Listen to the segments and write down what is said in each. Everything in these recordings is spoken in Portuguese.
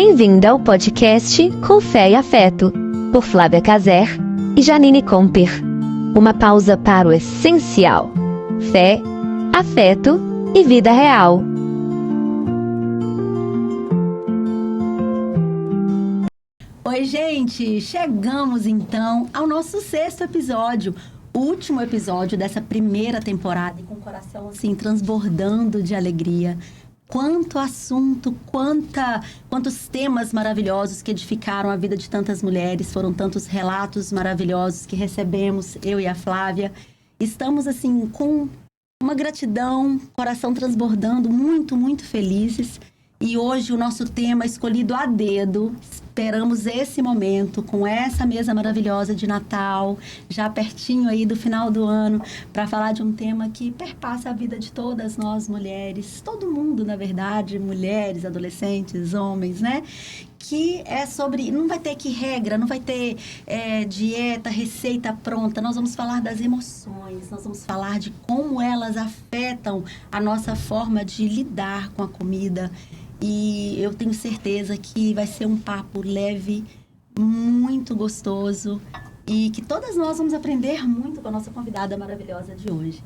Bem-vinda ao podcast Com Fé e Afeto, por Flávia Caser e Janine Comper. Uma pausa para o essencial: fé, afeto e vida real. Oi, gente! Chegamos então ao nosso 6º episódio, último episódio dessa primeira temporada, e com o coração assim transbordando de alegria. Quanto assunto, quantos temas maravilhosos que edificaram a vida de tantas mulheres, foram tantos relatos maravilhosos que recebemos, eu e a Flávia. Estamos assim com uma gratidão, coração transbordando, muito felizes. E hoje o nosso tema escolhido a dedo, esperamos esse momento com essa mesa maravilhosa de Natal, já pertinho aí do final do ano, para falar de um tema que perpassa a vida de todas nós mulheres, todo mundo na verdade, mulheres, adolescentes, homens, né? Que é sobre, não vai ter que regra, não vai ter dieta, receita pronta, nós vamos falar das emoções, nós vamos falar de como elas afetam a nossa forma de lidar com a comida. E eu tenho certeza que vai ser um papo leve, muito gostoso e que todas nós vamos aprender muito com a nossa convidada maravilhosa de hoje.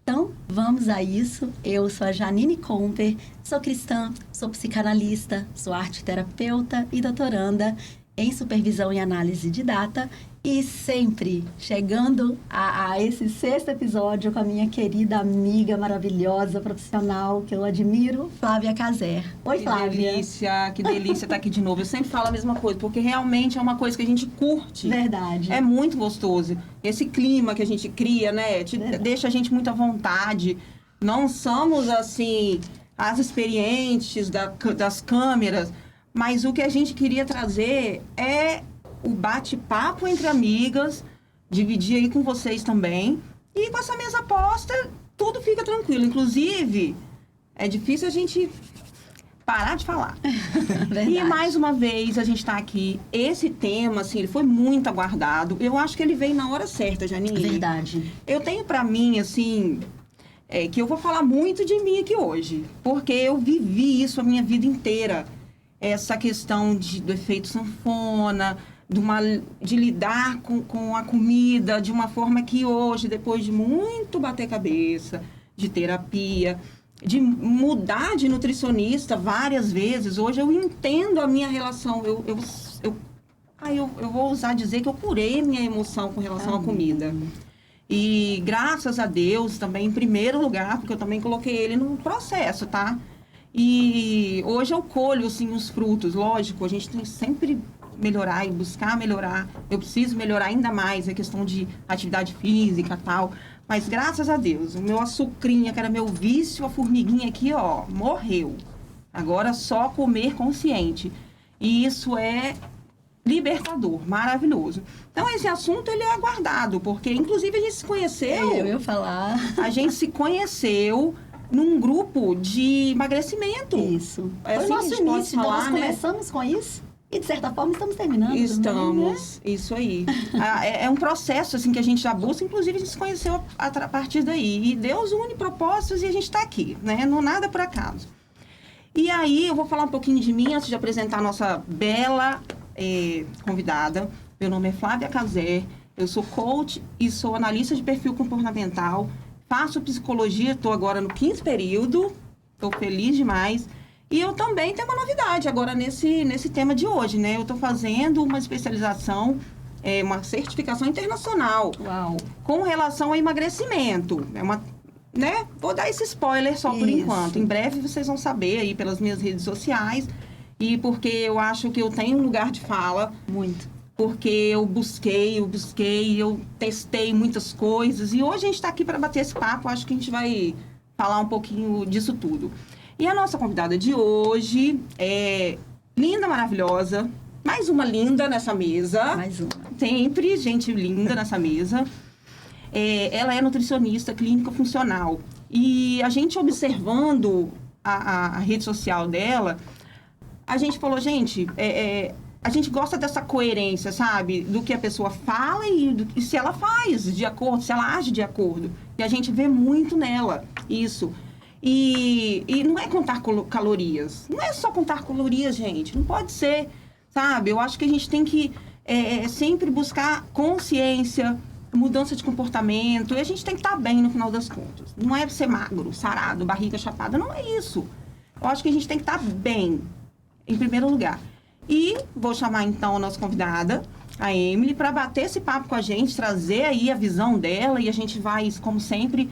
Então, vamos a isso. Eu sou a Janine Comper, sou cristã, sou psicanalista, sou arteterapeuta e doutoranda em supervisão e análise de data. E sempre chegando a esse 6º episódio com a minha querida amiga maravilhosa, profissional, que eu admiro, Flávia Caser. Oi, Flávia. Que delícia estar aqui de novo. Eu sempre falo a mesma coisa, porque realmente é uma coisa que a gente curte. Verdade. É muito gostoso. Esse clima que a gente cria, né? Deixa a gente muito à vontade. Não somos, assim, as experientes das câmeras, mas o que a gente queria trazer é o bate-papo entre amigas, dividir aí com vocês também. E com essa mesa posta, tudo fica tranquilo. Inclusive, é difícil a gente parar de falar. E mais uma vez, a gente está aqui. Esse tema, assim, ele foi muito aguardado. Eu acho que ele veio na hora certa, Janine. Verdade. Eu tenho pra mim, assim, que eu vou falar muito de mim aqui hoje. Porque eu vivi isso a minha vida inteira. Essa questão do efeito sanfona, de lidar com a comida de uma forma que hoje, depois de muito bater cabeça, de terapia, de mudar de nutricionista várias vezes, hoje eu entendo a minha relação. Eu vou ousar dizer que eu curei minha emoção com relação à comida. E graças a Deus também, em primeiro lugar, porque eu também coloquei ele no processo, tá? E hoje eu colho, assim, os frutos. Lógico, a gente tem sempre melhorar e buscar melhorar. Eu preciso melhorar ainda mais a questão de atividade física e tal. Mas graças a Deus, o meu açucrinha, que era meu vício, a formiguinha aqui, ó, morreu. Agora só comer consciente. E isso é libertador, maravilhoso. Então, esse assunto, ele é aguardado, porque, inclusive, a gente se conheceu... Eu ia falar. A gente se conheceu num grupo de emagrecimento. Isso. É Foi assim o nosso que a gente pode início, falar, nós começamos com isso. E, de certa forma, estamos terminando Estamos, também, né? isso aí. É um processo, assim, que a gente já busca. Inclusive, a gente se conheceu a partir daí. E Deus une propósitos e a gente está aqui, né? Não nada por acaso. E aí, eu vou falar um pouquinho de mim antes de apresentar a nossa bela convidada. Meu nome é Flávia Caser. Eu sou coach e sou analista de perfil comportamental. Faço psicologia, estou agora no 5º período. Estou feliz demais. E eu também tenho uma novidade agora nesse tema de hoje, né? Eu estou fazendo uma especialização, uma certificação internacional. Uau. Com relação ao emagrecimento. Né? Vou dar esse spoiler só por enquanto. Em breve vocês vão saber aí pelas minhas redes sociais. E porque eu acho que eu tenho um lugar de fala. Muito. Porque eu busquei, eu testei muitas coisas. E hoje a gente está aqui para bater esse papo. Acho que a gente vai falar um pouquinho disso tudo. E a nossa convidada de hoje é linda, maravilhosa. Mais uma linda nessa mesa. Mais uma. Sempre gente linda nessa mesa. Ela é nutricionista clínica funcional. E a gente observando a rede social dela, a gente falou, gente, a gente gosta dessa coerência, sabe? Do que a pessoa fala e se ela faz de acordo, se ela age de acordo. E a gente vê muito nela isso. E não é contar calorias. Não é só contar calorias, gente. Não pode ser, sabe? Eu acho que a gente tem que sempre buscar consciência, mudança de comportamento. E a gente tem que estar bem no final das contas. Não é ser magro, sarado, barriga chapada. Não é isso. Eu acho que a gente tem que estar bem, em primeiro lugar. E vou chamar, então, a nossa convidada, a Emily, para bater esse papo com a gente, trazer aí a visão dela. E a gente vai, como sempre,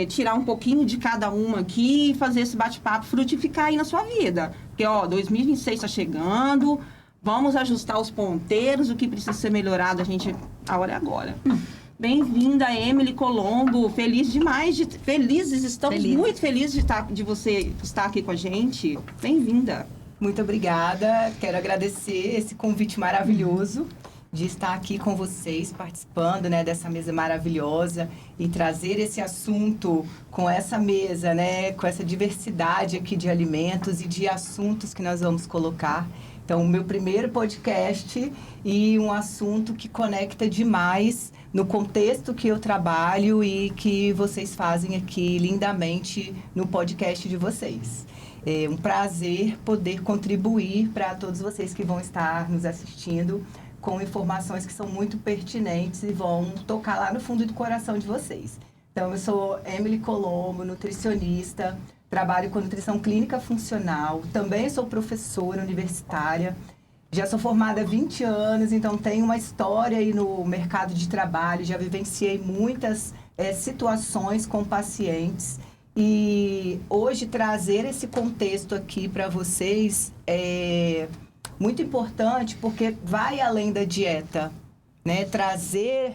tirar um pouquinho de cada uma aqui e fazer esse bate-papo frutificar aí na sua vida. Porque, 2026 está chegando, vamos ajustar os ponteiros, o que precisa ser melhorado, a hora é agora. Bem-vinda, Emily Colombo. Felizes, estamos muito felizes de você estar aqui com a gente. Bem-vinda. Muito obrigada. Quero agradecer esse convite maravilhoso de estar aqui com vocês, participando, né, dessa mesa maravilhosa e trazer esse assunto com essa mesa, né, com essa diversidade aqui de alimentos e de assuntos que nós vamos colocar. Então, o meu primeiro podcast e um assunto que conecta demais no contexto que eu trabalho e que vocês fazem aqui lindamente no podcast de vocês. É um prazer poder contribuir para todos vocês que vão estar nos assistindo com informações que são muito pertinentes e vão tocar lá no fundo do coração de vocês. Então, eu sou Emily Colombo, nutricionista, trabalho com nutrição clínica funcional, também sou professora universitária, já sou formada há 20 anos, então tenho uma história aí no mercado de trabalho, já vivenciei muitas situações com pacientes e hoje trazer esse contexto aqui para vocês é muito importante porque vai além da dieta, né? Trazer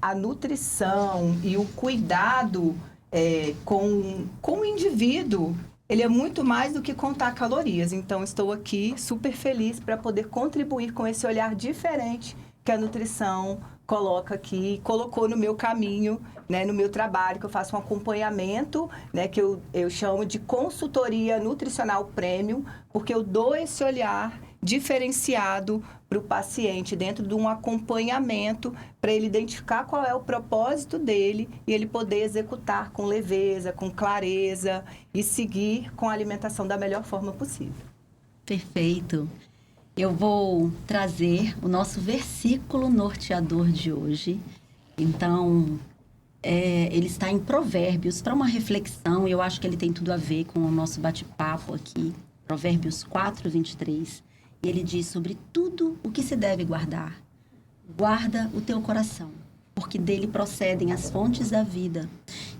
a nutrição e o cuidado com o indivíduo, ele é muito mais do que contar calorias. Então, estou aqui super feliz para poder contribuir com esse olhar diferente que a nutrição colocou no meu caminho, né, no meu trabalho, que eu faço um acompanhamento, né, que eu chamo de consultoria nutricional premium, porque eu dou esse olhar diferenciado para o paciente dentro de um acompanhamento para ele identificar qual é o propósito dele e ele poder executar com leveza, com clareza e seguir com a alimentação da melhor forma possível. Perfeito. Eu vou trazer o nosso versículo norteador de hoje. Então, ele está em Provérbios, para uma reflexão, e eu acho que ele tem tudo a ver com o nosso bate-papo aqui. Provérbios 4, 23. E ele diz sobre tudo o que se deve guardar. Guarda o teu coração, porque dele procedem as fontes da vida.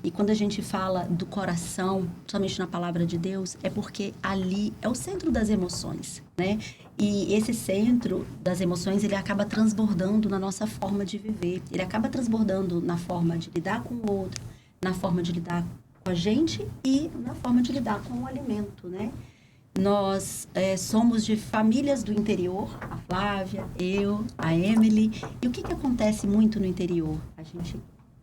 E quando a gente fala do coração, somente na palavra de Deus, é porque ali é o centro das emoções, né? E esse centro das emoções, ele acaba transbordando na nossa forma de viver. Ele acaba transbordando na forma de lidar com o outro, na forma de lidar com a gente e na forma de lidar com o alimento, né? Nós somos de famílias do interior, a Flávia, eu, a Emily. E o que acontece muito no interior? A gente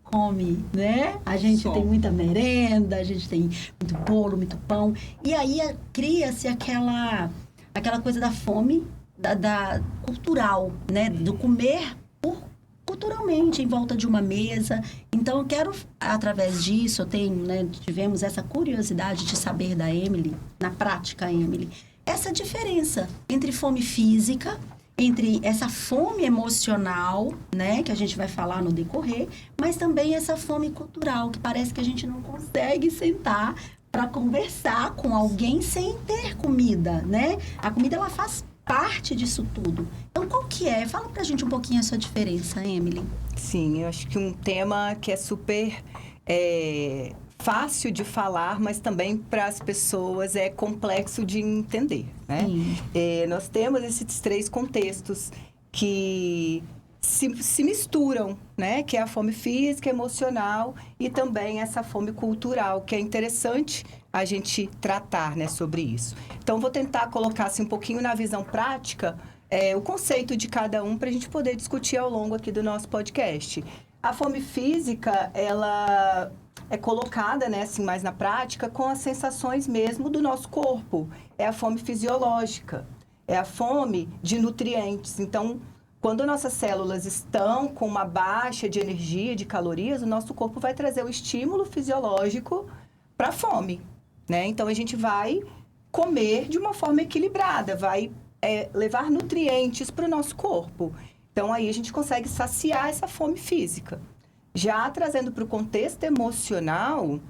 come, né? A gente tem muita merenda, a gente tem muito bolo, muito pão. E aí cria-se aquela coisa da fome, da cultural, né? Do comer culturalmente em volta de uma mesa. Então, eu quero, através disso, tivemos essa curiosidade de saber da Emily, na prática, Emily, essa diferença entre fome física, entre essa fome emocional, né, que a gente vai falar no decorrer, mas também essa fome cultural, que parece que a gente não consegue sentar para conversar com alguém sem ter comida, né? A comida, ela faz parte disso tudo. Então, qual que é? Fala pra gente um pouquinho essa diferença, Emily. Sim, eu acho que um tema que é super fácil de falar, mas também para as pessoas é complexo de entender, né? Nós temos esses três contextos que se misturam, né? Que é a fome física, emocional e também essa fome cultural, que é interessante a gente tratar, né, sobre isso. Então, vou tentar colocar assim, um pouquinho na visão prática o conceito de cada um para a gente poder discutir ao longo aqui do nosso podcast. A fome física, ela é colocada, né, assim, mais na prática com as sensações mesmo do nosso corpo. É a fome fisiológica, é a fome de nutrientes. Então, quando nossas células estão com uma baixa de energia, de calorias, o nosso corpo vai trazer o estímulo fisiológico para a fome, né? Então, a gente vai comer de uma forma equilibrada, vai levar nutrientes para o nosso corpo. Então, aí a gente consegue saciar essa fome física. Já trazendo para o contexto emocional,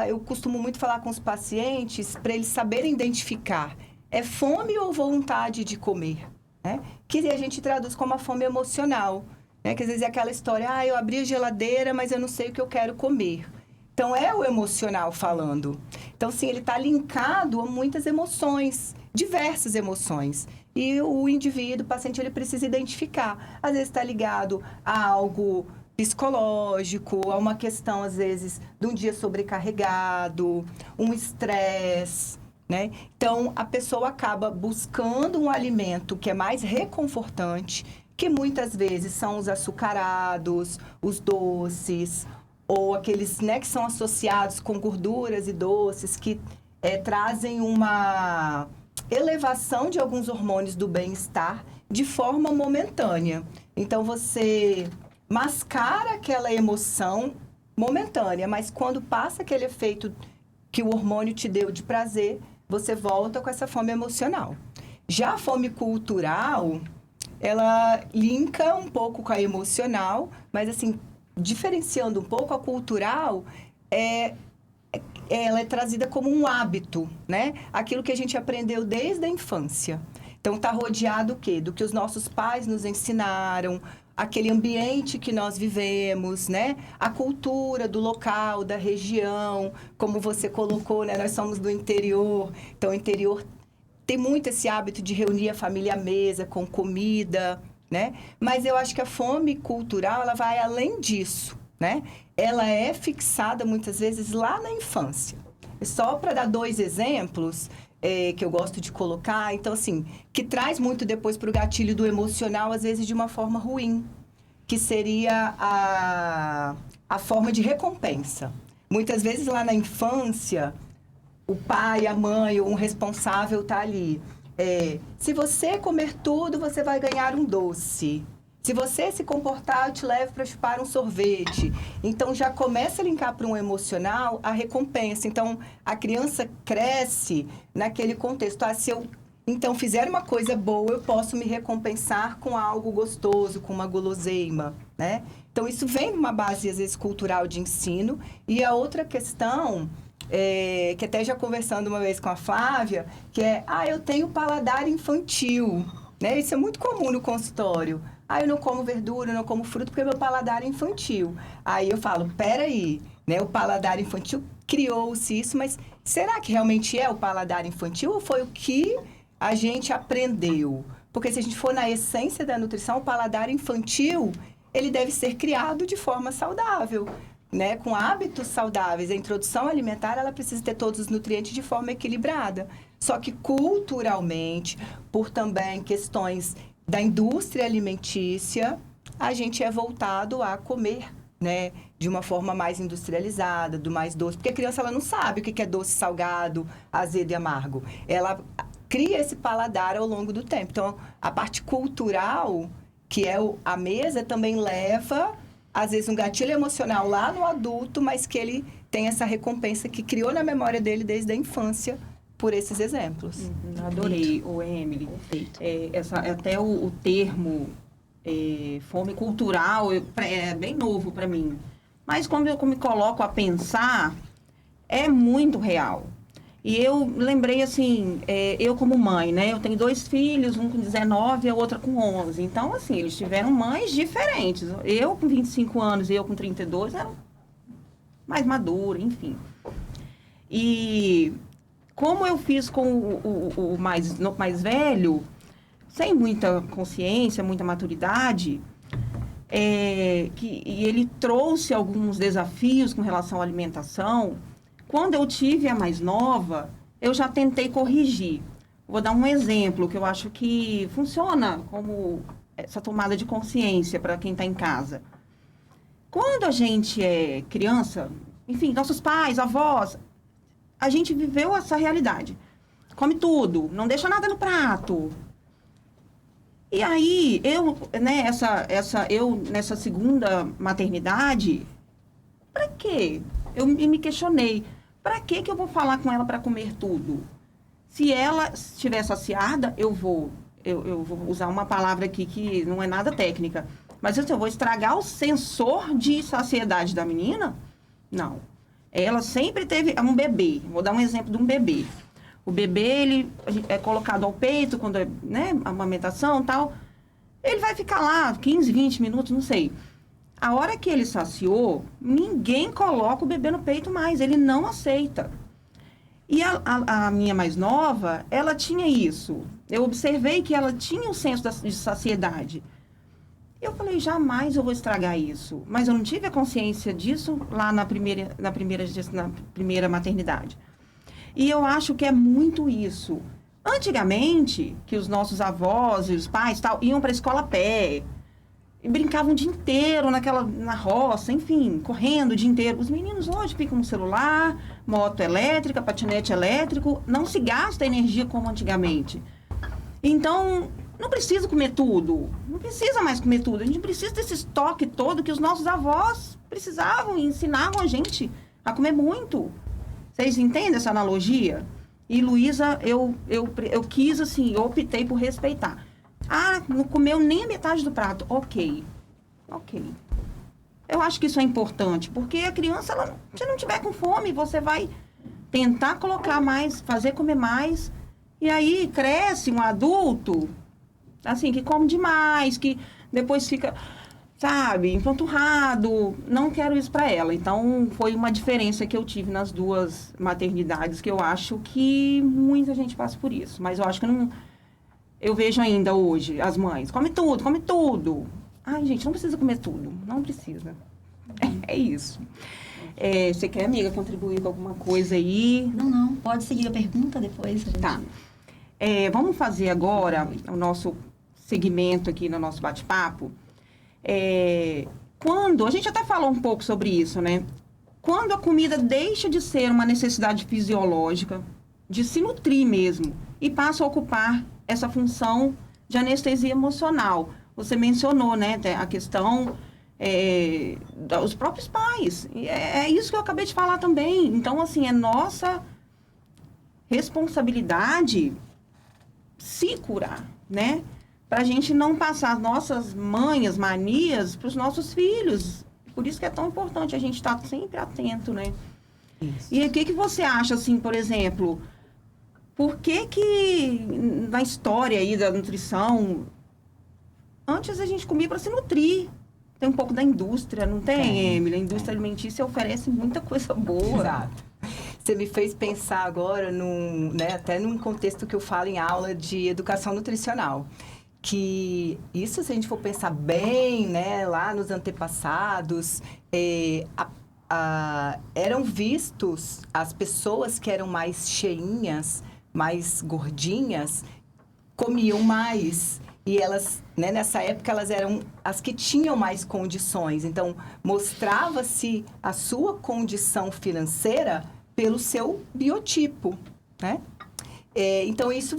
eu costumo muito falar com os pacientes para eles saberem identificar, é fome ou vontade de comer, né? Que a gente traduz como a fome emocional, né? Que às vezes é aquela história, eu abri a geladeira, mas eu não sei o que eu quero comer. Então, é o emocional falando. Então, sim, ele está linkado a muitas emoções, diversas emoções. E o indivíduo, o paciente, ele precisa identificar. Às vezes está ligado a algo psicológico, a uma questão, às vezes, de um dia sobrecarregado, um estresse, né? Então, a pessoa acaba buscando um alimento que é mais reconfortante, que muitas vezes são os açucarados, os doces, ou aqueles, né, que são associados com gorduras e doces, que trazem uma elevação de alguns hormônios do bem-estar de forma momentânea. Então, você mascara aquela emoção momentânea, mas quando passa aquele efeito que o hormônio te deu de prazer, você volta com essa fome emocional. Já a fome cultural, ela linka um pouco com a emocional, mas assim, diferenciando um pouco, a cultural ela é trazida como um hábito, né? Aquilo que a gente aprendeu desde a infância. Então, está rodeado o quê? Do que os nossos pais nos ensinaram, aquele ambiente que nós vivemos, né? A cultura do local, da região, como você colocou, né? Nós somos do interior, então o interior tem muito esse hábito de reunir a família à mesa, com comida, né? Mas eu acho que a fome cultural, ela vai além disso, né? Ela é fixada, muitas vezes, lá na infância. Só para dar 2 exemplos que eu gosto de colocar, então, assim, que traz muito depois para o gatilho do emocional, às vezes de uma forma ruim, que seria a forma de recompensa. Muitas vezes, lá na infância, o pai, a mãe ou um responsável está ali. Se você comer tudo, você vai ganhar um doce. Se você se comportar, eu te levo para chupar um sorvete. Então, já começa a linkar para um emocional a recompensa. Então, a criança cresce naquele contexto. Se eu, então, fizer uma coisa boa, eu posso me recompensar com algo gostoso, com uma guloseima, né? Então, isso vem de uma base, às vezes, cultural de ensino. E a outra questão, que até já conversando uma vez com a Flávia, que eu tenho paladar infantil, né? Isso é muito comum no consultório. Eu não como verdura, eu não como fruta, porque meu paladar é infantil. Aí eu falo, peraí, né? O paladar infantil criou-se isso, mas será que realmente é o paladar infantil ou foi o que a gente aprendeu? Porque se a gente for na essência da nutrição, o paladar infantil, ele deve ser criado de forma saudável, né? Com hábitos saudáveis. A introdução alimentar, ela precisa ter todos os nutrientes de forma equilibrada. Só que culturalmente, por também questões da indústria alimentícia, a gente é voltado a comer, né, de uma forma mais industrializada, do mais doce. Porque a criança, ela não sabe o que é doce, salgado, azedo e amargo. Ela cria esse paladar ao longo do tempo. Então, a parte cultural, que é a mesa, também leva, às vezes, um gatilho emocional lá no adulto, mas que ele tem essa recompensa que criou na memória dele desde a infância, por esses exemplos. Adorei, Emily. Até o termo fome cultural é bem novo para mim. Mas quando eu me coloco a pensar, é muito real. E eu lembrei assim, eu como mãe, né? Eu tenho 2 filhos, um com 19 e a outra com 11. Então, assim, eles tiveram mães diferentes. Eu com 25 anos e eu com 32 era mais madura, enfim. E como eu fiz com o mais velho, sem muita consciência, muita maturidade, e ele trouxe alguns desafios com relação à alimentação. Quando eu tive a mais nova, eu já tentei corrigir. Vou dar um exemplo que eu acho que funciona como essa tomada de consciência para quem está em casa. Quando a gente é criança, enfim, nossos pais, avós, a gente viveu essa realidade. Come tudo, não deixa nada no prato. E aí, eu nessa segunda maternidade, para quê? eu me questionei, para que eu vou falar com ela para comer tudo? Se ela estiver saciada, eu vou usar uma palavra aqui que não é nada técnica, mas assim, eu vou estragar o sensor de saciedade da menina? Não. Ela sempre teve um bebê. Vou dar um exemplo de um bebê. O bebê, ele é colocado ao peito, quando é, né, amamentação e tal. Ele vai ficar lá 15, 20 minutos, não sei. A hora que ele saciou, ninguém coloca o bebê no peito mais. Ele não aceita. E a minha mais nova, ela tinha isso. Eu observei que ela tinha um senso de saciedade. Eu falei, jamais eu vou estragar isso. Mas eu não tive a consciência disso lá na primeira maternidade. E eu acho que é muito isso. Antigamente, que os nossos avós e os pais tal, iam para a escola a pé. E brincavam o dia inteiro na roça, enfim, correndo o dia inteiro. Os meninos hoje ficam no celular, moto elétrica, patinete elétrico. Não se gasta energia como antigamente. Então, não precisa comer tudo. Não precisa mais comer tudo. A gente precisa desse estoque todo que os nossos avós precisavam e ensinavam a gente a comer muito. Vocês entendem essa analogia? E, Luísa, eu quis, assim, eu optei por respeitar. Ah, não comeu nem a metade do prato. Ok. Eu acho que isso é importante, porque a criança, se não tiver com fome, você vai tentar colocar mais, fazer comer mais, e aí cresce um adulto, assim, que come demais, que depois fica, sabe, empanturrado. Não quero isso para ela. Então, foi uma diferença que eu tive nas duas maternidades, que eu acho que muita gente passa por isso. Mas eu acho que não... Eu vejo ainda hoje as mães, come tudo. Ai, gente, não precisa comer tudo. Não precisa. É isso. Você quer, amiga, contribuir com alguma coisa aí? Não. Pode seguir a pergunta depois. Gente. Tá. Vamos fazer agora o nosso segmento aqui no nosso bate-papo. Quando, a gente até falou um pouco sobre isso, né? Quando a comida deixa de ser uma necessidade fisiológica, de se nutrir mesmo, e passa a ocupar essa função de anestesia emocional. Você mencionou, né, a questão dos próprios pais. E é isso que eu acabei de falar também. Então, assim, é nossa responsabilidade se curar, né? Pra gente não passar as nossas manhas, manias para os nossos filhos. Por isso que é tão importante a gente estar sempre atento, né? Isso. E o que você acha, assim, por exemplo... Por que na história aí da nutrição, antes a gente comia para se nutrir? Tem um pouco da indústria, não tem, Emily? A indústria alimentícia oferece muita coisa boa. Exato. Você me fez pensar agora, até num contexto que eu falo em aula de educação nutricional. Que isso, se a gente for pensar bem, né, lá nos antepassados, eram vistos as pessoas que eram mais cheinhas, mais gordinhas, comiam mais. E elas, né, nessa época, elas eram as que tinham mais condições. Então, mostrava-se a sua condição financeira pelo seu biotipo, né? Então, isso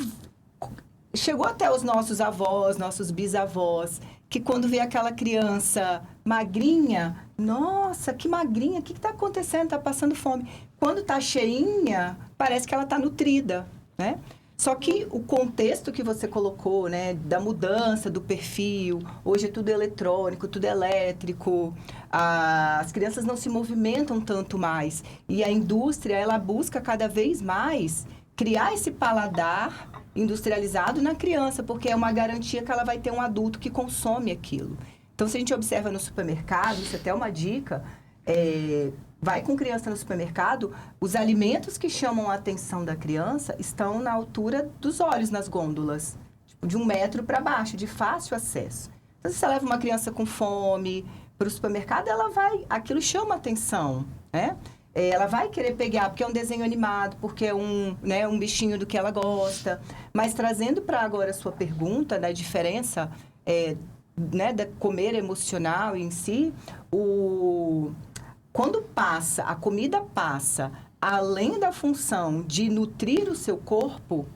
chegou até os nossos avós, nossos bisavós, que quando vê aquela criança magrinha, nossa, que magrinha, o que está acontecendo? Está passando fome. Quando está cheinha, parece que ela está nutrida, né? Só que o contexto que você colocou, né, da mudança do perfil, hoje é tudo eletrônico, tudo elétrico, as crianças não se movimentam tanto mais. E a indústria, ela busca cada vez mais criar esse paladar industrializado na criança, porque é uma garantia que ela vai ter um adulto que consome aquilo. Então, se a gente observa no supermercado, isso é até uma dica, vai com criança no supermercado, os alimentos que chamam a atenção da criança estão na altura dos olhos nas gôndolas, tipo, de 1 metro para baixo, de fácil acesso. Então, se você leva uma criança com fome para o supermercado, aquilo chama a atenção, né? Ela vai querer pegar, porque é um desenho animado, porque é um bichinho do que ela gosta. Mas trazendo para agora a sua pergunta da diferença né, da comer emocional em si, quando a comida passa além da função de nutrir o seu corpo,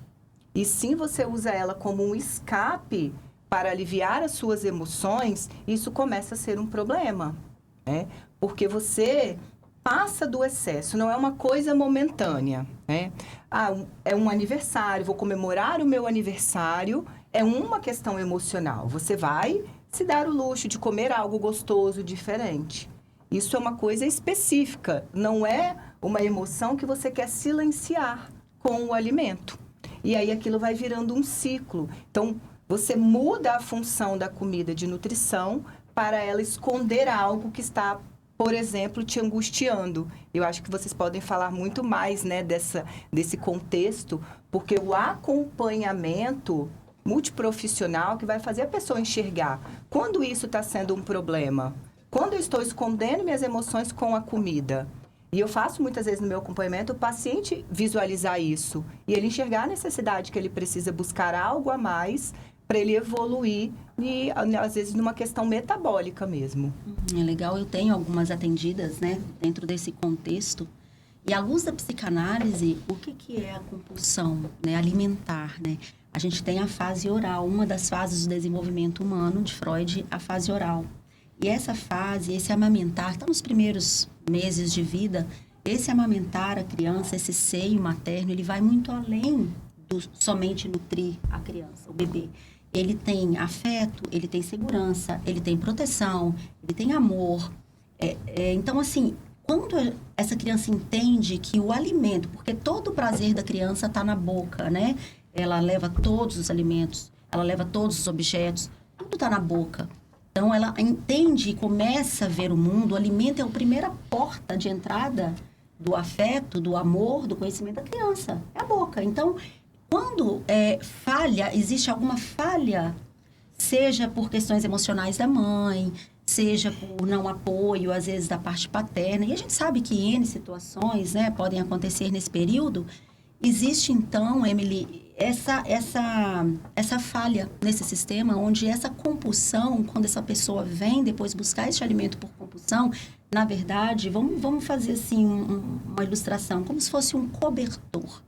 e sim você usa ela como um escape para aliviar as suas emoções, isso começa a ser um problema, né? Porque você passa do excesso, não é uma coisa momentânea, né? É um aniversário, vou comemorar o meu aniversário, é uma questão emocional. Você vai se dar o luxo de comer algo gostoso, diferente. Isso é uma coisa específica, não é uma emoção que você quer silenciar com o alimento. E aí aquilo vai virando um ciclo. Então, você muda a função da comida de nutrição para ela esconder algo que está, por exemplo, te angustiando. Eu acho que vocês podem falar muito mais, né, desse contexto, porque o acompanhamento multiprofissional que vai fazer a pessoa enxergar quando isso está sendo um problema, quando eu estou escondendo minhas emoções com a comida. E eu faço muitas vezes no meu acompanhamento o paciente visualizar isso e ele enxergar a necessidade que ele precisa buscar algo a mais para ele evoluir e, às vezes, numa questão metabólica mesmo. É legal, eu tenho algumas atendidas, né, dentro desse contexto. E à luz da psicanálise, o que é a compulsão, né, alimentar, né? A gente tem a fase oral, uma das fases do desenvolvimento humano de Freud, a fase oral. E essa fase, esse amamentar, está nos primeiros meses de vida, esse amamentar a criança, esse seio materno, ele vai muito além do somente nutrir a criança, o bebê. Ele tem afeto, ele tem segurança, ele tem proteção, ele tem amor. Então, assim, quando essa criança entende que o alimento, porque todo o prazer da criança está na boca, né? Ela leva todos os alimentos, ela leva todos os objetos, tudo está na boca. Então, ela entende e começa a ver o mundo. O alimento é a primeira porta de entrada do afeto, do amor, do conhecimento da criança. É a boca. Então, quando existe alguma falha, seja por questões emocionais da mãe, seja por não apoio, às vezes, da parte paterna, e a gente sabe que N situações, né, podem acontecer nesse período, existe, então, Emily, essa falha nesse sistema, onde essa compulsão, quando essa pessoa vem depois buscar esse alimento por compulsão, na verdade, vamos fazer assim uma ilustração, como se fosse um cobertor,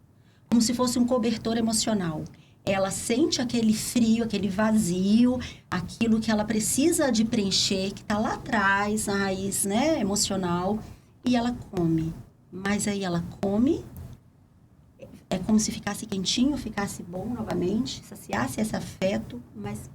como se fosse um cobertor emocional. Ela sente aquele frio, aquele vazio, aquilo que ela precisa de preencher, que está lá atrás, a raiz, né, emocional, e ela come. Mas aí ela come, é como se ficasse quentinho, ficasse bom novamente, saciasse esse afeto, mas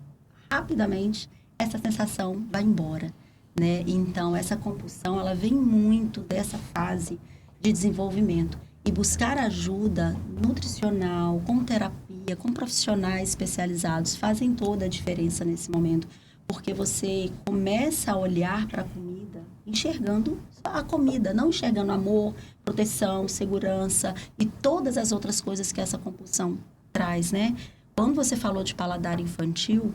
rapidamente essa sensação vai embora, né? Então, essa compulsão, ela vem muito dessa fase de desenvolvimento. E buscar ajuda nutricional, com terapia, com profissionais especializados, fazem toda a diferença nesse momento. Porque você começa a olhar para a comida, enxergando a comida, não enxergando amor, proteção, segurança e todas as outras coisas que essa compulsão traz, né? Quando você falou de paladar infantil,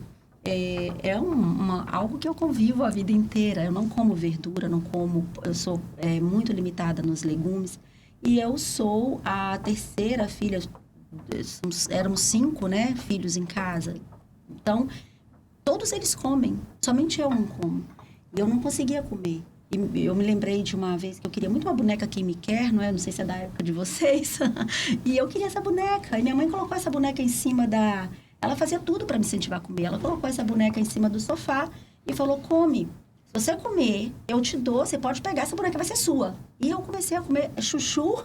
algo que eu convivo a vida inteira. Eu não como verdura, eu sou muito limitada nos legumes. E eu sou a terceira filha, éramos 5, né, filhos em casa. Então, todos eles comem, somente eu não como. E eu não conseguia comer. E eu me lembrei de uma vez que eu queria muito uma boneca Quem Me Quer, não é? Não sei se é da época de vocês. E eu queria essa boneca. E minha mãe colocou essa boneca em cima Ela fazia tudo para me incentivar a comer. Ela colocou essa boneca em cima do sofá e falou, come. Se você comer, eu te dou, você pode pegar, essa boneca vai ser sua. E eu comecei a comer chuchu.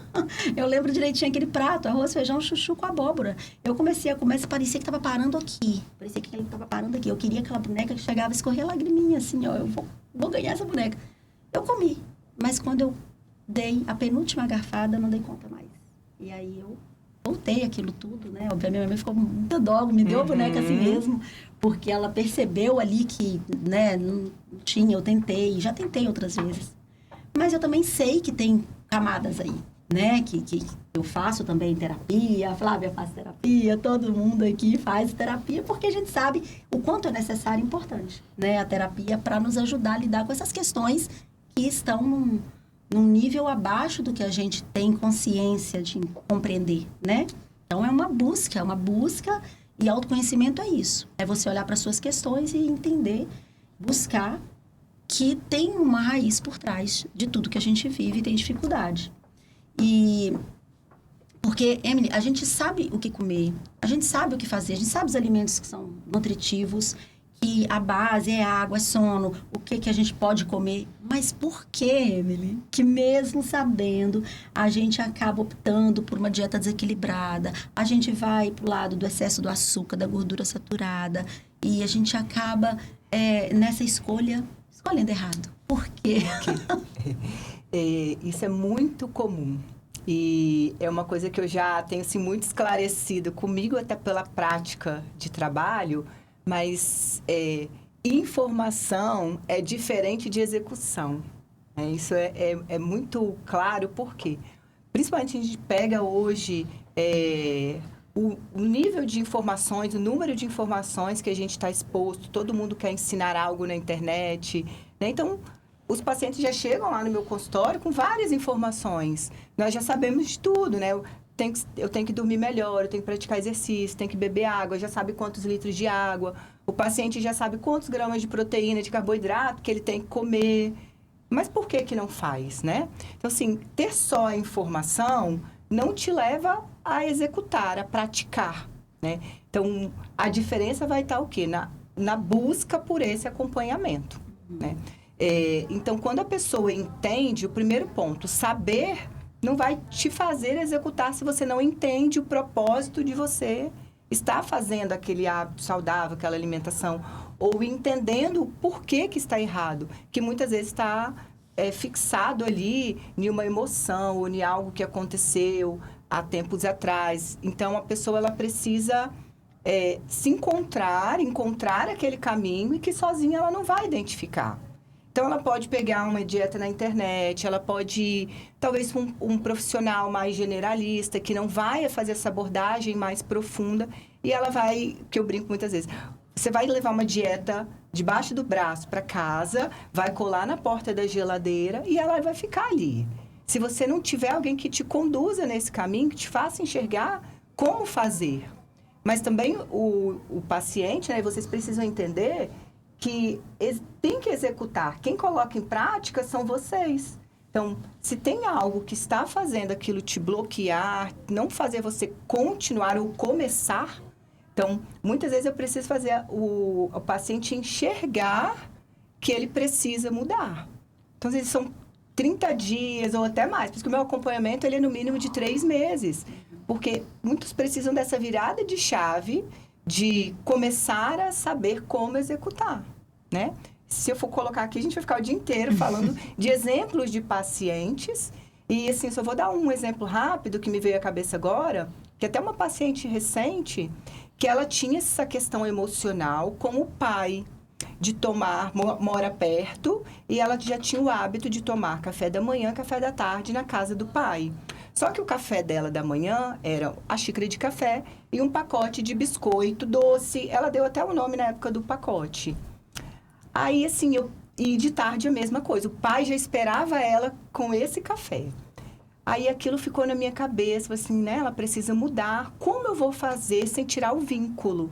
Eu lembro direitinho aquele prato, arroz, feijão, chuchu com abóbora. Eu comecei a comer, parecia que estava parando aqui. Parecia que ele estava parando aqui. Eu queria aquela boneca que chegava a escorrer lagriminha, assim, ó. Eu vou ganhar essa boneca. Eu comi. Mas quando eu dei a penúltima garfada, eu não dei conta mais. E aí eu voltei aquilo tudo, né? Obviamente, minha mãe ficou muito dó, me deu a boneca assim mesmo, porque ela percebeu ali que, né, não tinha, eu tentei, já tentei outras vezes. Mas eu também sei que tem camadas aí, né? Que eu faço também terapia, a Flávia faz terapia, todo mundo aqui faz terapia, porque a gente sabe o quanto é necessário e importante, né? A terapia para nos ajudar a lidar com essas questões que estão num nível abaixo do que a gente tem consciência de compreender, né? Então, é uma busca, e autoconhecimento é isso. É você olhar para suas questões e entender, buscar que tem uma raiz por trás de tudo que a gente vive e tem dificuldade. Porque, Emily, a gente sabe o que comer, a gente sabe o que fazer, a gente sabe os alimentos que são nutritivos, que a base é água, é sono, o que que a gente pode comer. Mas por que, Emily, que mesmo sabendo, a gente acaba optando por uma dieta desequilibrada, a gente vai pro lado do excesso do açúcar, da gordura saturada, e a gente acaba nessa escolhendo errado. Por quê? Isso é muito comum. E é uma coisa que eu já tenho assim, muito esclarecido comigo, até pela prática de trabalho, mas informação é diferente de execução. Isso é muito claro, por quê? Principalmente a gente pega hoje o nível de informações, o número de informações que a gente está exposto, todo mundo quer ensinar algo na internet, né? Então, os pacientes já chegam lá no meu consultório com várias informações. Nós já sabemos de tudo, né? Eu tenho que dormir melhor, eu tenho que praticar exercício, tenho que beber água, já sabe quantos litros de água. O paciente já sabe quantos gramas de proteína, de carboidrato que ele tem que comer. Mas por que não faz, né? Então, assim, ter só a informação não te leva a executar, a praticar, né? Então, a diferença vai estar o quê? Na busca por esse acompanhamento, né? Então, quando a pessoa entende, o primeiro ponto, saber não vai te fazer executar se você não entende o propósito de você estar fazendo aquele hábito saudável, aquela alimentação, ou entendendo o porquê que está errado, que muitas vezes está fixado ali em uma emoção ou em algo que aconteceu há tempos atrás. Então, a pessoa ela precisa se encontrar aquele caminho e que sozinha ela não vai identificar. Então, ela pode pegar uma dieta na internet, ela pode ir, talvez, um profissional mais generalista, que não vai fazer essa abordagem mais profunda, e ela vai, que eu brinco muitas vezes, você vai levar uma dieta debaixo do braço para casa, vai colar na porta da geladeira e ela vai ficar ali. Se você não tiver alguém que te conduza nesse caminho, que te faça enxergar como fazer. Mas também o paciente, né, vocês precisam entender que tem que executar. Quem coloca em prática são vocês. Então, se tem algo que está fazendo aquilo te bloquear, não fazer você continuar ou começar, então, muitas vezes eu preciso fazer o paciente enxergar que ele precisa mudar. Então, às vezes são 30 dias ou até mais, porque o meu acompanhamento ele é no mínimo de 3 meses. Porque muitos precisam dessa virada de chave de começar a saber como executar, né? Se eu for colocar aqui, a gente vai ficar o dia inteiro falando de exemplos de pacientes. E, assim, só vou dar um exemplo rápido que me veio à cabeça agora, que até uma paciente recente, que ela tinha essa questão emocional com o pai, de tomar, mora perto, e ela já tinha o hábito de tomar café da manhã, café da tarde na casa do pai. Só que o café dela da manhã era a xícara de café e um pacote de biscoito doce. Ela deu até o nome na época do pacote. Aí, assim, e de tarde a mesma coisa. O pai já esperava ela com esse café. Aí aquilo ficou na minha cabeça, assim, né? Ela precisa mudar. Como eu vou fazer sem tirar o vínculo?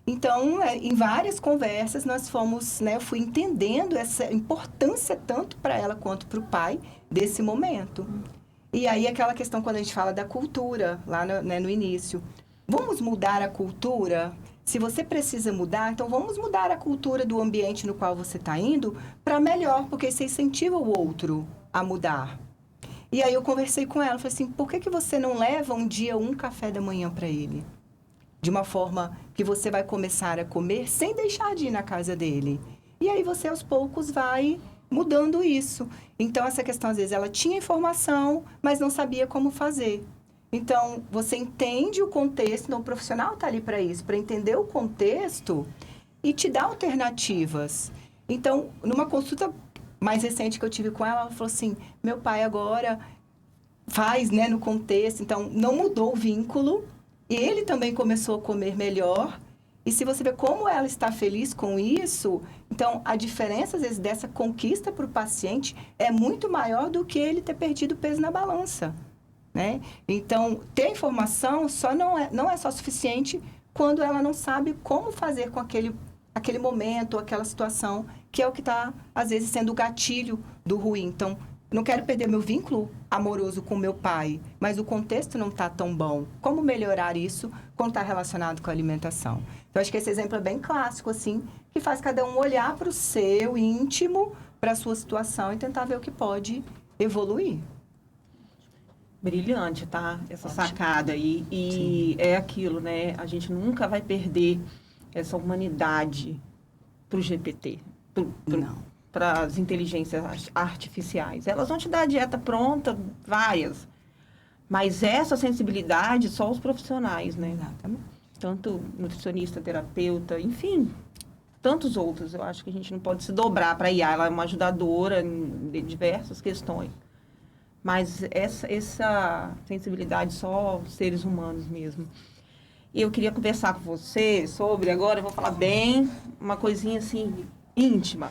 Então, em várias conversas, nós fomos, né? Eu fui entendendo essa importância tanto para ela quanto para o pai desse momento. E aí, aquela questão quando a gente fala da cultura, lá no início. Vamos mudar a cultura? Se você precisa mudar, então vamos mudar a cultura do ambiente no qual você está indo para melhor, porque você incentiva o outro a mudar. E aí eu conversei com ela, falei assim, por que você não leva um dia um café da manhã para ele? De uma forma que você vai começar a comer sem deixar de ir na casa dele. E aí você, aos poucos, vai mudando isso. Então, essa questão, às vezes, ela tinha informação, mas não sabia como fazer. Então, você entende o contexto, então o profissional está ali para isso, para entender o contexto e te dar alternativas. Então, numa consulta mais recente que eu tive com ela, ela falou assim, meu pai agora faz, né, no contexto, então não mudou o vínculo, e ele também começou a comer melhor. E se você vê como ela está feliz com isso, então a diferença, às vezes, dessa conquista para o paciente é muito maior do que ele ter perdido peso na balança, né? Então, ter informação só não é só suficiente quando ela não sabe como fazer com aquele momento, aquela situação, que é o que está, às vezes, sendo o gatilho do ruim. Então, não quero perder meu vínculo amoroso com meu pai, mas o contexto não está tão bom. Como melhorar isso quando está relacionado com a alimentação? Então, acho que esse exemplo é bem clássico, assim, que faz cada um olhar para o seu íntimo, para a sua situação e tentar ver o que pode evoluir. Brilhante, tá? Essa sacada aí. E é aquilo, né? A gente nunca vai perder essa humanidade pro GPT. Não. Para as inteligências artificiais. Elas vão te dar a dieta pronta, várias. Mas essa sensibilidade, só os profissionais, né? Exatamente. Tanto nutricionista, terapeuta, enfim, tantos outros. Eu acho que a gente não pode se dobrar para a IA. Ela é uma ajudadora em diversas questões. Mas essa sensibilidade, só os seres humanos mesmo. E eu queria conversar com você sobre, agora eu vou falar bem, uma coisinha assim, íntima.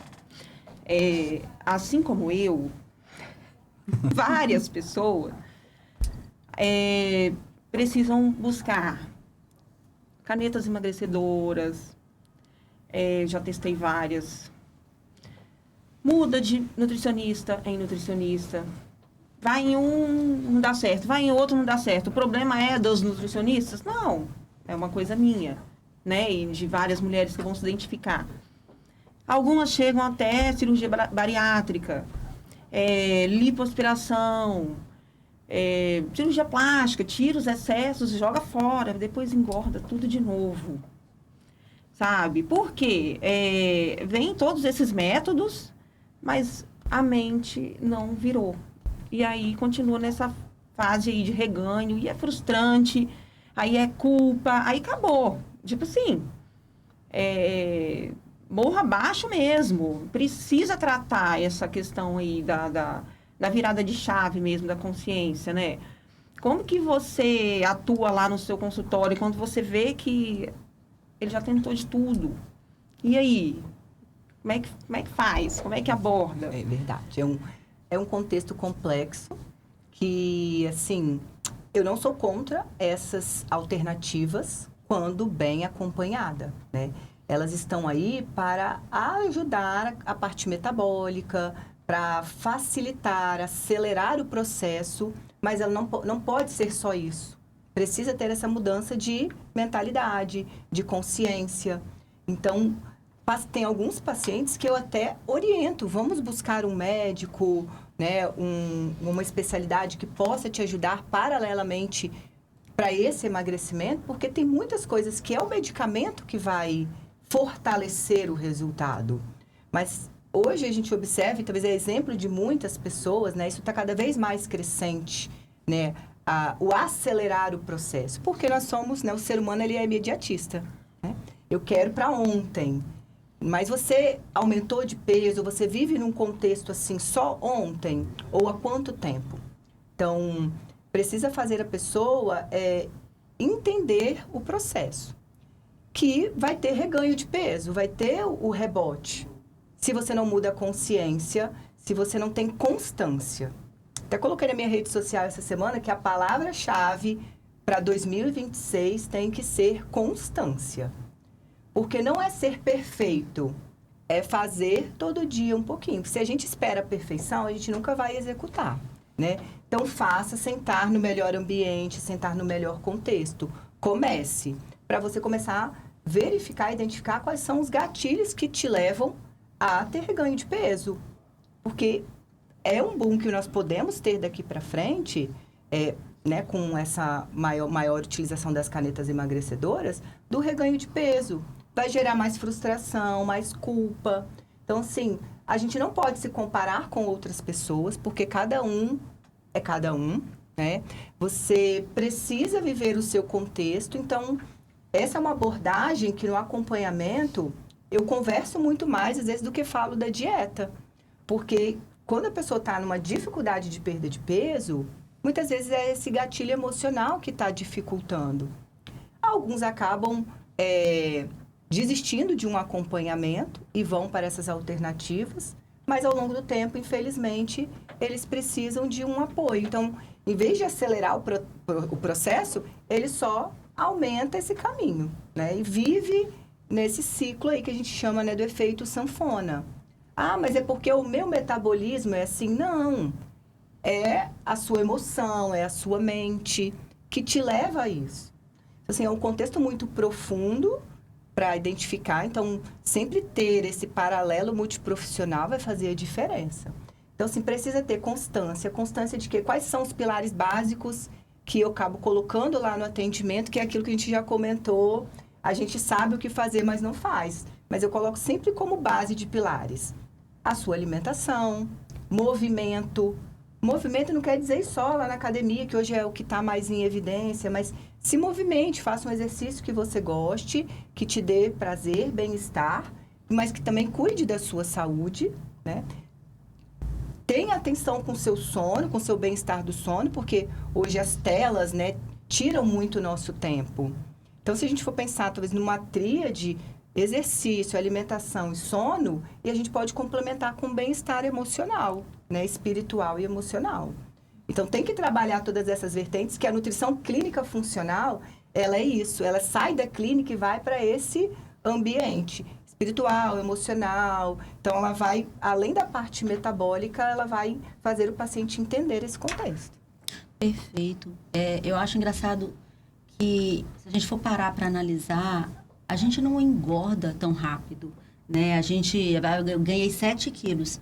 Assim como eu, várias pessoas precisam buscar canetas emagrecedoras, já testei várias, muda de nutricionista em nutricionista, vai em um, não dá certo, vai em outro, não dá certo. O problema é dos nutricionistas? Não, é uma coisa minha, né, e de várias mulheres que vão se identificar. Algumas chegam até cirurgia bariátrica, lipoaspiração, cirurgia plástica, tira os excessos e joga fora, depois engorda tudo de novo. Sabe? Por quê? Vem todos esses métodos, mas a mente não virou. E aí continua nessa fase aí de reganho, e é frustrante, aí é culpa, aí acabou. Tipo assim, morro abaixo mesmo. Precisa tratar essa questão aí da virada de chave mesmo, da consciência, né? Como que você atua lá no seu consultório quando você vê que ele já tentou de tudo? E aí? Como é que faz? Como é que aborda? É verdade. É um contexto complexo que, assim, eu não sou contra essas alternativas quando bem acompanhada, né? Elas estão aí para ajudar a parte metabólica, para facilitar, acelerar o processo, mas ela não pode ser só isso. Precisa ter essa mudança de mentalidade, de consciência. Então, tem alguns pacientes que eu até oriento, vamos buscar um médico, né, uma especialidade que possa te ajudar paralelamente para esse emagrecimento, porque tem muitas coisas que é o medicamento que vai fortalecer o resultado. Mas hoje a gente observa, e talvez é exemplo de muitas pessoas, né, isso está cada vez mais crescente, né, o acelerar o processo, porque nós somos, né, o ser humano ele é imediatista, né? Eu quero para ontem. Mas você aumentou de peso, você vive num contexto assim só ontem ou há quanto tempo? Então, precisa fazer a pessoa entender o processo, que vai ter reganho de peso, vai ter o rebote. Se você não muda a consciência, se você não tem constância. Até coloquei na minha rede social essa semana que a palavra-chave para 2026 tem que ser constância. Porque não é ser perfeito, é fazer todo dia um pouquinho. Se a gente espera a perfeição, a gente nunca vai executar, né? Então, faça sentar no melhor ambiente, sentar no melhor contexto. Comece, para você começar a verificar, identificar quais são os gatilhos que te levam a ter ganho de peso. Porque é um boom que nós podemos ter daqui para frente, né, com essa maior utilização das canetas emagrecedoras, do reganho de peso. Vai gerar mais frustração, mais culpa. Então, assim, a gente não pode se comparar com outras pessoas, porque cada um é cada um, né? Você precisa viver o seu contexto. Então, essa é uma abordagem que no acompanhamento eu converso muito mais, às vezes, do que falo da dieta. Porque quando a pessoa está numa dificuldade de perda de peso, muitas vezes é esse gatilho emocional que está dificultando. Alguns acabam desistindo de um acompanhamento e vão para essas alternativas, mas ao longo do tempo, infelizmente, eles precisam de um apoio. Então, em vez de acelerar o processo, ele só aumenta esse caminho, né? E vive nesse ciclo aí que a gente chama, né, do efeito sanfona. Ah, mas é porque o meu metabolismo é assim? Não. é a sua emoção, é a sua mente que te leva a isso. Assim, é um contexto muito profundo para identificar, então sempre ter esse paralelo multiprofissional vai fazer a diferença. Então, assim, precisa ter constância. Constância de quê? Quais são os pilares básicos que eu acabo colocando lá no atendimento, que é aquilo que a gente já comentou. A gente sabe o que fazer, mas não faz. Mas eu coloco sempre como base de pilares a sua alimentação, movimento. Movimento não quer dizer só lá na academia, que hoje é o que está mais em evidência, mas se movimente, faça um exercício que você goste, que te dê prazer, bem-estar, mas que também cuide da sua saúde, né? Tenha atenção com o seu sono, com o seu bem-estar do sono, porque hoje as telas, né, tiram muito o nosso tempo. Então, se a gente for pensar, talvez, numa tríade, exercício, alimentação e sono, e a gente pode complementar com bem-estar emocional, né, espiritual e emocional. Então, tem que trabalhar todas essas vertentes, que a nutrição clínica funcional, ela é isso, ela sai da clínica e vai para esse ambiente espiritual, emocional. Então, ela vai, além da parte metabólica, ela vai fazer o paciente entender esse contexto. Perfeito. Eu acho engraçado que, se a gente for parar para analisar, a gente não engorda tão rápido, né? Eu ganhei 7 quilos.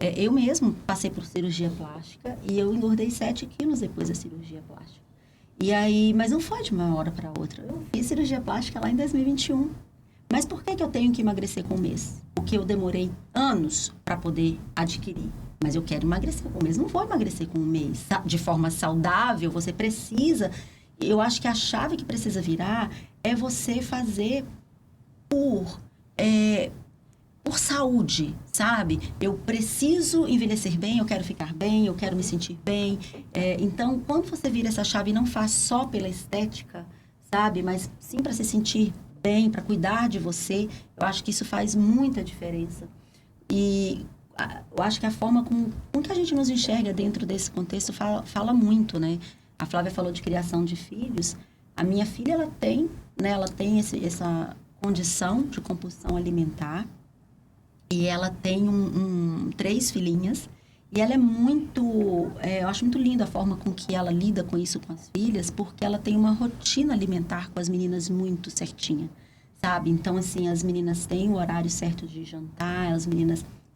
Eu mesmo passei por cirurgia plástica e eu engordei 7 quilos depois da cirurgia plástica. E aí, mas não foi de uma hora para outra. Eu fiz cirurgia plástica lá em 2021. Mas por que eu tenho que emagrecer com um mês? Porque eu demorei anos para poder adquirir. Mas eu quero emagrecer com um mês. Não vou emagrecer com um mês. De forma saudável, você precisa... Eu acho que a chave que precisa virar é você fazer por saúde, sabe? Eu preciso envelhecer bem, eu quero ficar bem, eu quero me sentir bem. Então, quando você vira essa chave e não faz só pela estética, sabe? Mas sim para se sentir bem, para cuidar de você, eu acho que isso faz muita diferença. E eu acho que a forma com que a gente nos enxerga dentro desse contexto fala muito, né? A Flávia falou de criação de filhos. A minha filha, ela tem essa condição de compulsão alimentar. E ela tem 3 filhinhas. E ela é muito... eu acho muito linda a forma com que ela lida com isso com as filhas, porque ela tem uma rotina alimentar com as meninas muito certinha, sabe? Então, assim, as meninas têm o horário certo de jantar,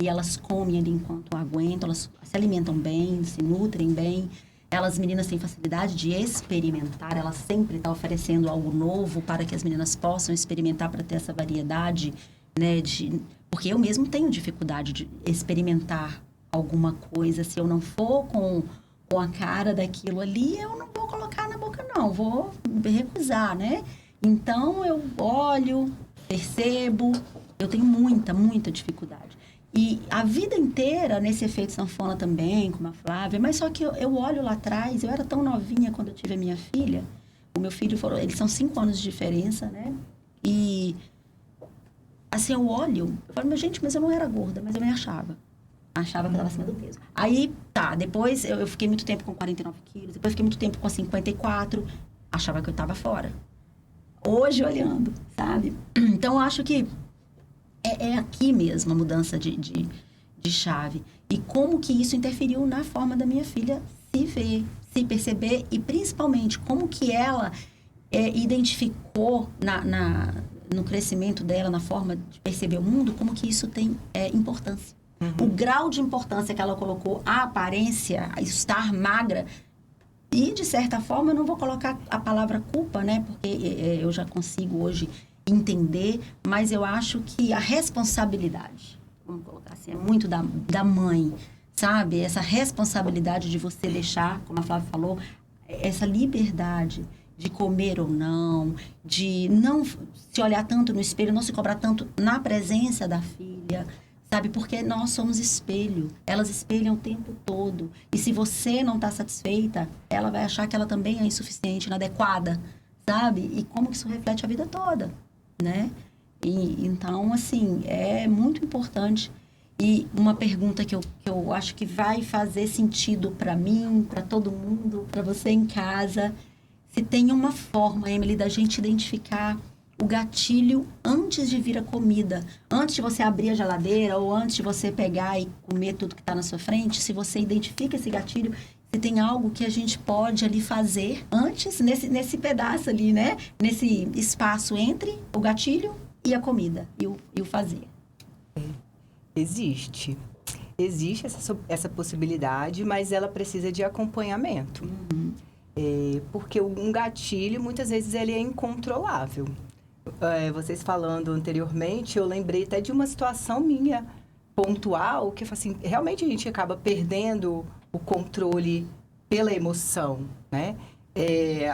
e elas comem ali enquanto aguentam, elas se alimentam bem, se nutrem bem. As meninas têm facilidade de experimentar, ela sempre está oferecendo algo novo para que as meninas possam experimentar, para ter essa variedade, né? Porque eu mesmo tenho dificuldade de experimentar alguma coisa. Se eu não for com a cara daquilo ali, eu não vou colocar na boca, não. Vou recusar, né? Então, eu olho, percebo, eu tenho muita, muita dificuldade. E a vida inteira, nesse efeito sanfona também, como a Flávia, mas só que eu olho lá atrás, eu era tão novinha quando eu tive a minha filha. O meu filho, eles são 5 anos de diferença, né? E, assim, eu olho, eu falo, gente, mas eu não era gorda, mas eu me achava. Achava que eu estava acima do peso. Aí, tá, depois eu fiquei muito tempo com 49 quilos, depois fiquei muito tempo com 54, achava que eu estava fora. Hoje, olhando, sabe? Então, eu acho que é aqui mesmo a mudança de chave. E como que isso interferiu na forma da minha filha se ver, se perceber, e principalmente como que ela identificou no crescimento dela, na forma de perceber o mundo, como que isso tem importância. Uhum. O grau de importância que ela colocou, a aparência, a estar magra. E, de certa forma, eu não vou colocar a palavra culpa, né? Porque eu já consigo hoje entender, mas eu acho que a responsabilidade, vamos colocar assim, é muito da mãe, sabe? Essa responsabilidade de você deixar, como a Flávia falou, essa liberdade de comer ou não, de não se olhar tanto no espelho, não se cobrar tanto na presença da filha, sabe? Porque nós somos espelho. Elas espelham o tempo todo. E se você não está satisfeita, ela vai achar que ela também é insuficiente, inadequada, sabe? E como que isso reflete a vida toda, né? E, então, assim, é muito importante. E uma pergunta que eu acho que vai fazer sentido para mim, para todo mundo, para você em casa, se tem uma forma, Emily, da gente identificar o gatilho antes de vir a comida. Antes de você abrir a geladeira ou antes de você pegar e comer tudo que está na sua frente, se você identifica esse gatilho, se tem algo que a gente pode ali fazer antes, nesse pedaço ali, né? Nesse espaço entre o gatilho e a comida, e o fazer. Existe essa possibilidade, mas ela precisa de acompanhamento. Porque um gatilho, muitas vezes, ele é incontrolável. Vocês falando anteriormente, eu lembrei até de uma situação minha, pontual, que assim, realmente a gente acaba perdendo o controle pela emoção, né?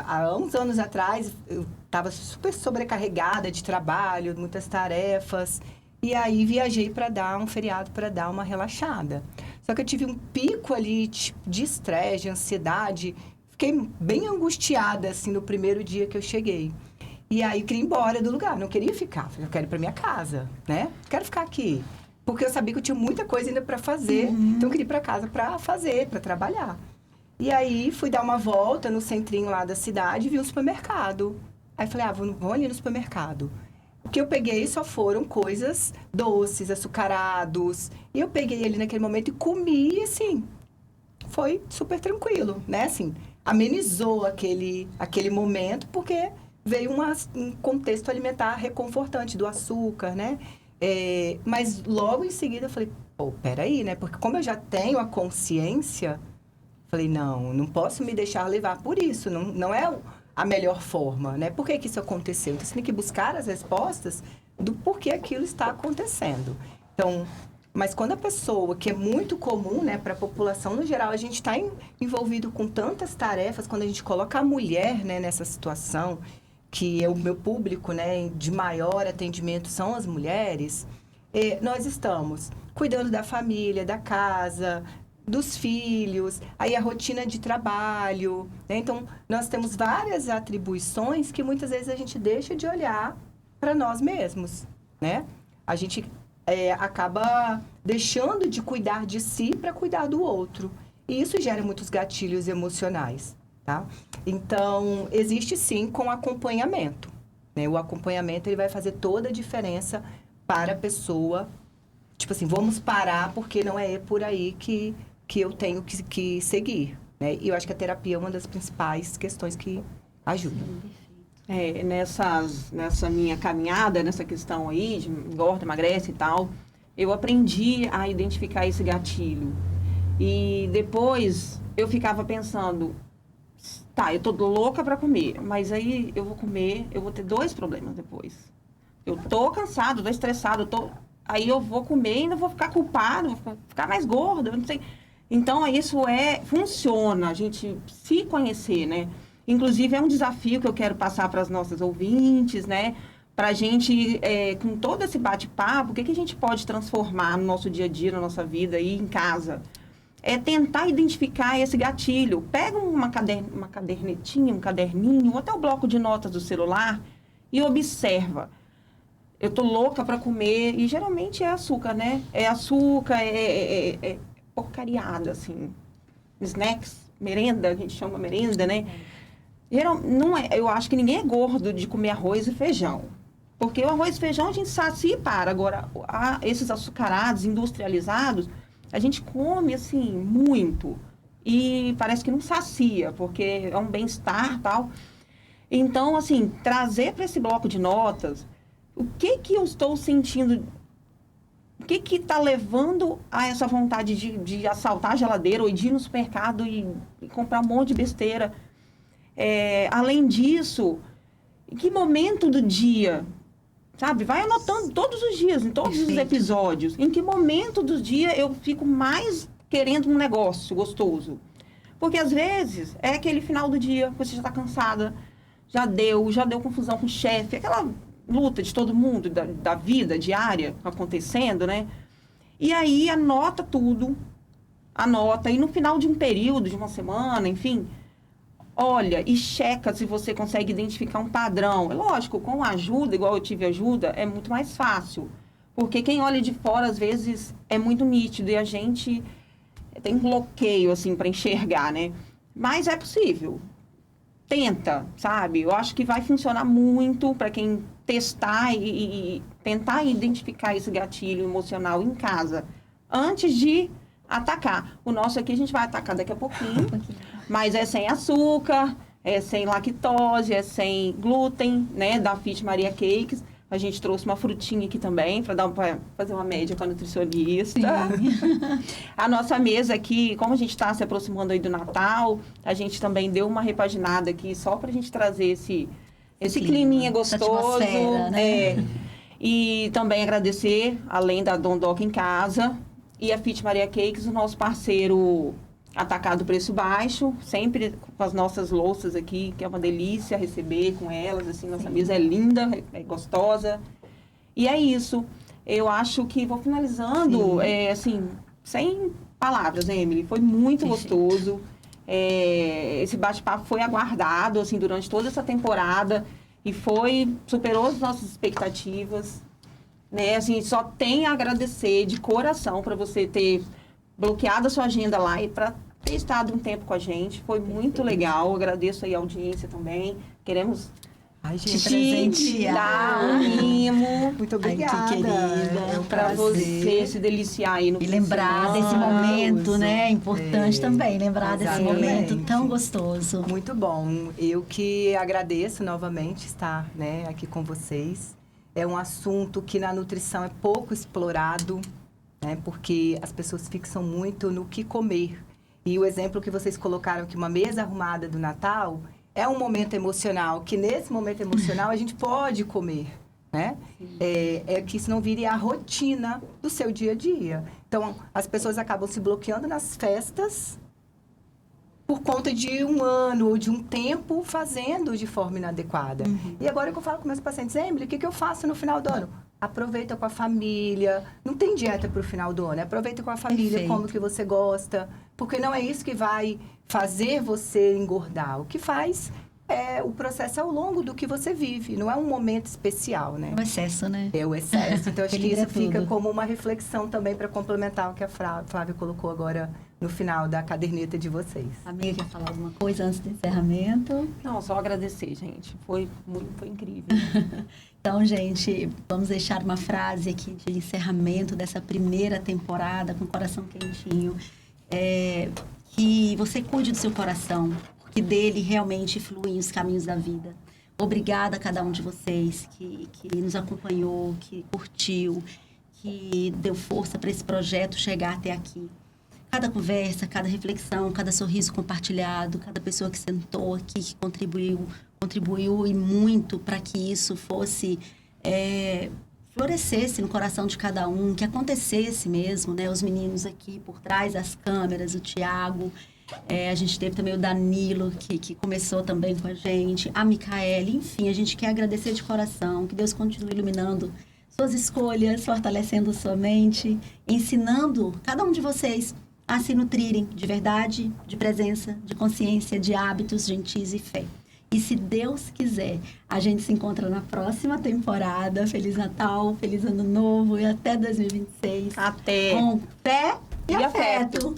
Há uns anos atrás, eu estava super sobrecarregada de trabalho, muitas tarefas, e aí viajei para dar um feriado, para dar uma relaxada. Só que eu tive um pico ali de estresse, de ansiedade, fiquei bem angustiada, assim, no primeiro dia que eu cheguei. E aí eu queria ir embora do lugar, não queria ficar, eu quero ir para minha casa, né? Quero ficar aqui. Porque eu sabia que eu tinha muita coisa ainda para fazer, então eu queria ir para casa para fazer, para trabalhar. E aí fui dar uma volta no centrinho lá da cidade e vi um supermercado. Aí falei, vamos ali no supermercado. O que eu peguei só foram coisas doces, açucarados. E eu peguei ali naquele momento e comi, assim, foi super tranquilo, né? Assim, amenizou aquele momento, porque veio um contexto alimentar reconfortante do açúcar, né? Mas logo em seguida eu falei, peraí, né? Porque como eu já tenho a consciência, falei, não posso me deixar levar por isso, não é a melhor forma, né? Por que isso aconteceu? Então, você tem que buscar as respostas do porquê aquilo está acontecendo. Então, mas quando a pessoa, que é muito comum, né, para a população no geral, a gente está envolvido com tantas tarefas, quando a gente coloca a mulher, né, nessa situação, que é o meu público, né, de maior atendimento são as mulheres, nós estamos cuidando da família, da casa, dos filhos, aí a rotina de trabalho, né? Então, nós temos várias atribuições que muitas vezes a gente deixa de olhar para nós mesmos, né? A gente acaba deixando de cuidar de si para cuidar do outro. E isso gera muitos gatilhos emocionais, tá? Então, existe sim com acompanhamento, né? O acompanhamento, ele vai fazer toda a diferença para a pessoa. Tipo assim, vamos parar porque não é por aí que eu tenho que seguir, né? E eu acho que a terapia é uma das principais questões que ajudam. Nessa minha caminhada, nessa questão aí de engorda, emagrece e tal, eu aprendi a identificar esse gatilho. E depois eu ficava pensando, eu tô louca para comer, mas aí eu vou comer, eu vou ter 2 problemas depois. Eu tô cansado, tô estressado, aí eu vou comer e ainda vou ficar culpado, vou ficar mais gorda, eu não sei. Então, isso funciona, a gente se conhecer, né? Inclusive, é um desafio que eu quero passar para as nossas ouvintes, né? Para a gente, com todo esse bate-papo, o que a gente pode transformar no nosso dia a dia, na nossa vida e em casa? Tentar identificar esse gatilho. Pega uma cadernetinha, um caderninho, ou até o bloco de notas do celular e observa. Eu tô louca para comer, e geralmente é açúcar, né? É açúcar, porcariada, assim. Snacks, merenda, a gente chama merenda, né? Eu acho que ninguém é gordo de comer arroz e feijão. Porque o arroz e feijão a gente sacia e para. Agora, esses açucarados, industrializados, a gente come, assim, muito. E parece que não sacia, porque é um bem-estar e tal. Então, assim, trazer para esse bloco de notas, o que eu estou sentindo, o que está levando a essa vontade de assaltar a geladeira ou de ir no supermercado e comprar um monte de besteira. Além disso, em que momento do dia, sabe? Vai anotando todos os dias, em todos os episódios. Em que momento do dia eu fico mais querendo um negócio gostoso? Porque às vezes é aquele final do dia, você já está cansada, já deu confusão com o chefe, aquela luta de todo mundo, da vida diária acontecendo, né? E aí anota tudo, e no final de um período, de uma semana, enfim, olha e checa se você consegue identificar um padrão. É lógico, com ajuda, igual eu tive ajuda, é muito mais fácil. Porque quem olha de fora, às vezes, é muito nítido e a gente tem um bloqueio, assim, para enxergar, né? Mas é possível. tenta, sabe? Eu acho que vai funcionar muito para quem testar e tentar identificar esse gatilho emocional em casa, antes de atacar. O nosso aqui a gente vai atacar daqui a pouquinho, mas é sem açúcar, é sem lactose, é sem glúten, né? Da Fit Maria Cakes. A gente trouxe uma frutinha aqui também, para fazer uma média com a nutricionista. A nossa mesa aqui, como a gente está se aproximando aí do Natal, a gente também deu uma repaginada aqui, só para a gente trazer esse climinha gostoso. Né? E também agradecer, além da Dondoca em Casa e a Fit Maria Cakes, o nosso parceiro Atacado Preço Baixo, sempre com as nossas louças aqui, que é uma delícia receber com elas, assim, nossa mesa é linda, é gostosa. E é isso. Eu acho que vou finalizando, assim, sem palavras, né, Emily? Foi muito gostoso. Esse bate-papo foi aguardado, assim, durante toda essa temporada e superou as nossas expectativas, né? Assim, só tem a agradecer de coração para você ter bloqueado a sua agenda lá e para ter estado um tempo com a gente. Foi muito legal. Agradeço aí a audiência também. Queremos te dar um mimo. Muito obrigada. Ai, que querida. É um para você se deliciar aí no E lembrar desse momento, né? Importante também lembrar desse Exatamente. momento tão gostoso. Muito bom. Eu que agradeço novamente estar, né, aqui com vocês. É um assunto que na nutrição é pouco explorado, né, porque as pessoas fixam muito no que comer. E o exemplo que vocês colocaram, que uma mesa arrumada do Natal é um momento emocional, que nesse momento emocional a gente pode comer, né? Que isso não vire a rotina do seu dia a dia. Então, as pessoas acabam se bloqueando nas festas por conta de um ano ou de um tempo fazendo de forma inadequada. E agora que eu falo com meus pacientes, Emily, o que eu faço no final do ano? Aproveita com a família. Não tem dieta para o final do ano. Aproveita com a família, Perfeito. come o que você gosta. Porque não é isso que vai fazer você engordar. O que faz o processo ao longo do que você vive. Não é um momento especial, né? O excesso, né? É o excesso. Então, acho que Equilibra isso fica tudo. como uma reflexão também para complementar o que a Flávia colocou agora no final da caderneta de vocês. Amiga, quer falar alguma coisa antes do encerramento? Não, só agradecer, gente. Foi incrível. Então, gente, vamos deixar uma frase aqui de encerramento dessa primeira temporada com o coração quentinho. Que você cuide do seu coração, porque dele realmente fluem os caminhos da vida. Obrigada a cada um de vocês que nos acompanhou, que curtiu, que deu força para esse projeto chegar até aqui. Cada conversa, cada reflexão, cada sorriso compartilhado, cada pessoa que sentou aqui, que contribuiu e muito para que isso fosse, florescesse no coração de cada um, que acontecesse mesmo, né? Os meninos aqui por trás das câmeras, o Tiago, a gente teve também o Danilo, que começou também com a gente, a Micaele, enfim, a gente quer agradecer de coração, que Deus continue iluminando suas escolhas, fortalecendo sua mente, ensinando cada um de vocês a se nutrirem de verdade, de presença, de consciência, de hábitos gentis e fé. E se Deus quiser, a gente se encontra na próxima temporada. Feliz Natal, feliz Ano Novo e até 2026. Até! Com fé e E afeto.